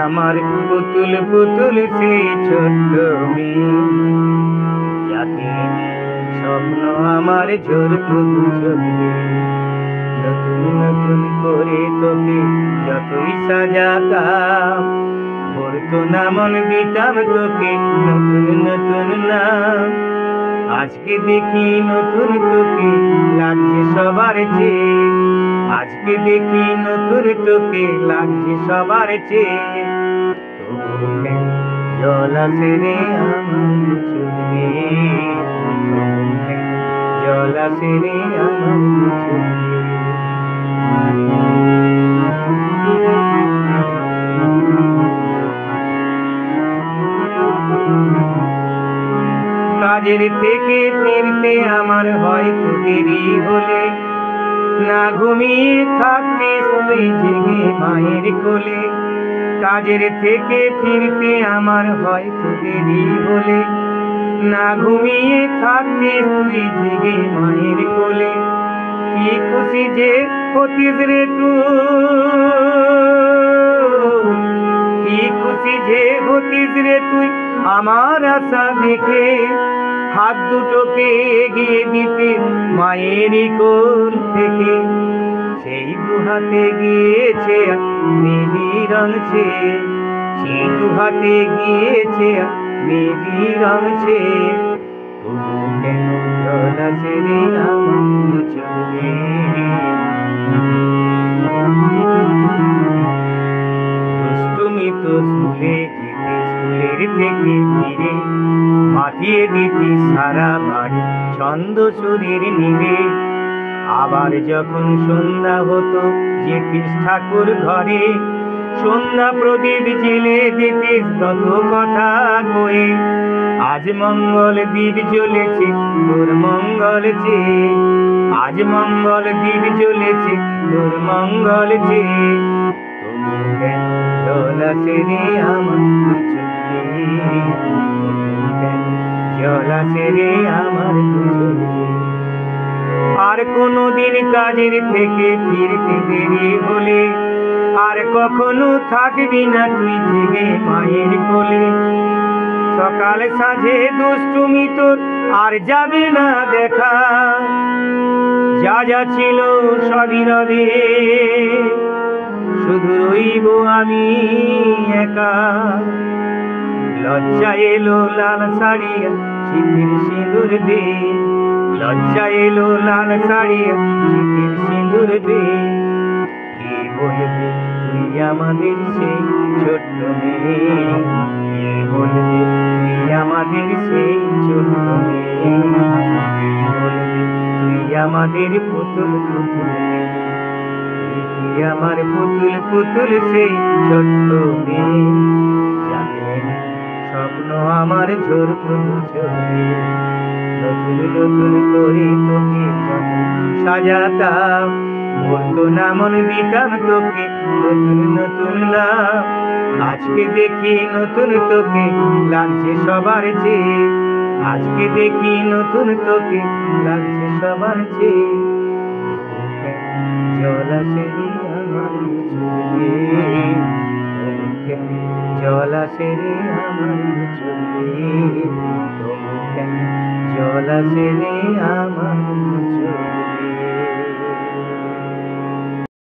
আমার পুতুল পুতুল সেই ছোট্ট মেয়ে, যাকে স্বপ্ন আমার ঝরতো দু চোখে। নতুন নতুন করে তোকে যতই সাজাতাম, করতো না মন দিতাম তোকে নতুন নতুন নাম। আজকে দেখি নতুন তোকে লাগছে সবার চেয়ে, আজকে দেখি নতুন তোকে লাগছে সবার চেয়ে। তবু কেন জল আসে রে আমার চোখে, তবু কেন জল আসে রে আমার চোখে। কাজের থেকে ফিরতে আমার হয়তো দেরি হলে, না ঘুমিয়ে থাকতে তুই জেগে মায়ের কোলে। কাজের থেকে ফিরতে আমার হয়তো দেরি হলে, না ঘুমিয়ে থাকতে তুই জেগে মায়ের কোলে। কি খুশি যে হতিস রে তুই, কি খুশি যে হতিস রে তুই আমার আশা দেখে। হাত দুটোকে এগিয়ে দিতে মায়েরই কোল থেকে, সেই দু হাতে গিয়েছে মেহেদি রং ছেয়ে, সেই দু হাতে গিয়েছে মেহেদি রং ছেয়ে। তবু কেন জল আসে রে আমার চোখে। দুষ্টুমি তো স্কুলে যেতে, স্কুলের থেকে ফিরে মাতিয়ে দিতি সারা বাড়ি ছন্দ সুরের নীড়ে। আবার যখন সন্ধ্যা হতো যেতিস ঠাকুর ঘরে, সন্ধ্যা প্রদীপ জেলে দিতিস কত কথা কয়ে। আজ মঙ্গল দ্বীপ জ্বলেছে তোর মঙ্গল চেয়ে, আজ মঙ্গল দ্বীপ জ্বলেছে তোর মঙ্গল চেয়ে। তবু কেন জল আসে রে আমার চোখে, তবু কেন জল আসে রে আমার চোখে। আর কোনোদিন কাজের থেকে ফিরতে দেরি হলে, আর কখনো থাকবি না তুই জেগে মায়ের কোলে। সকাল সাঁঝে দুষ্টুমি তোর আর যাবে না দেখা, যা যা ছিল সবই রবে, শুধু রইব আমি একা। লজ্জা এলো লাল শাড়িয়া শীতের সিঁদুর বে, লজ্জা এলো লাল শাড়িয়া শীতের সিঁদুর বে। কে বলবে তুই আমাদের সেই ছোট্ট মেয়ে, কে বলবে তুই আমাদের সেই ছোট্ট মেয়ে, কে বলবে তুই আমাদের পুতুল পুতুল মেয়ে। তুই কি আমার পুতুল পুতুল সেই ছোট্ট মেয়ে, যাকে স্বপ্ন আমার ঝরতো দু চোখে। নতুন নতুন করে তোকে যত সাজাতাম, করতো না মন দিতাম তোকে নতুন নতুন নাম। আজকে দেখি নতুন তোকে লাগছে সবার চেয়ে, আজকে দেখি নতুন তোকে লাগছে সবার চেয়ে। জল আসে রে আমার চোখে, তবু কেন জল আসে রে আমার চোখে, তবু কেন জল আসে রে আমার চোখে।